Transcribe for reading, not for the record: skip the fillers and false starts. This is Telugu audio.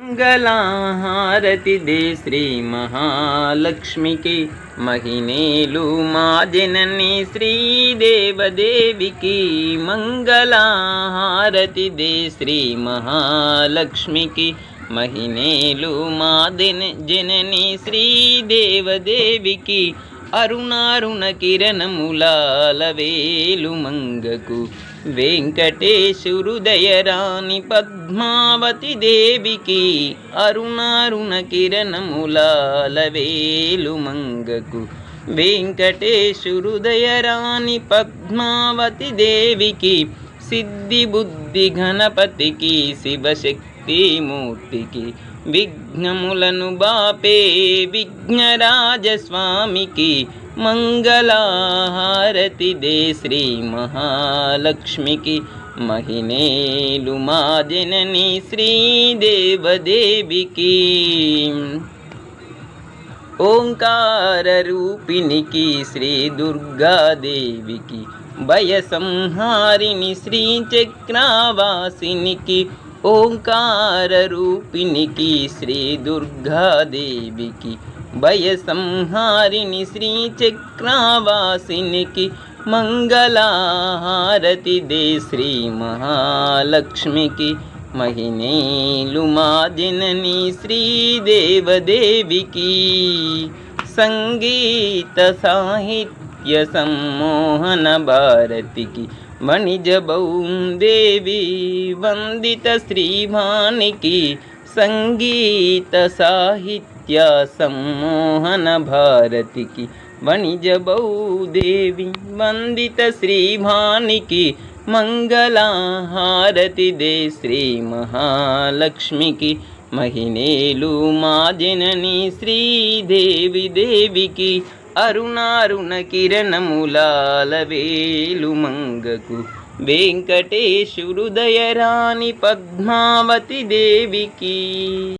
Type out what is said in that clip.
మంగళహారతి దే శ్రీ మహాలక్ష్మికి మహినేలు మా జనని శ్రీదేవదేవికి. మంగళహారతి దే శ్రీ మహాలక్ష్మికి మహినేలు మా జనని శ్రీదేవదేవికి. అరుణారుణ కిరణములాల వేలు మంగకు వెంకటేశురుదయరాణి పద్మావతి దేవికి. అరుణారుణ కిరణములాల వేలు మంగకు వెంకటేశురుదయరాణి పద్మావతి దేవికి. సిద్ధి బుద్ధి గణపతికి శివశక్తి మూర్తికి విఘ్నములను బాపే విఘ్నరాజస్వామికి. మంగళహారతి దే శ్రీ మహాలక్ష్మికి మహినేలు మా జనని శ్రీదేవదేవికి. ఓంకార రూపిణికి శ్రీ దుర్గాదేవికి. భయ సంహారిణి శ్రీ చక్రవాసినికి. ఓంకార రూపిణికి శ్రీ దుర్గాదేవికి. భయ సంహారిణి శ్రీ చక్రవాసినికి. మంగళహారతి దే శ్రీ మహాలక్ష్మికి మహినేలు మా జనని శ్రీదేవదేవికి. సంగీత సాహిత్య సమ్మోహన భారతికి వణిజ బౌందేవి వందిత శ్రీవానికి. సంగీత సాహిత్య సమ్మోహన భారతికి వణిజ బౌదేవి వందిత శ్రీవానికి. మంగళహారతి దే శ్రీ మహాలక్ష్మికి మహినేలు మా జనని శ్రీదేవిదేవికి. అరుణారుణ కిరణములాల వేలు మంగకు వెంకటేశురుదయరాణి పద్మావతి దేవికి.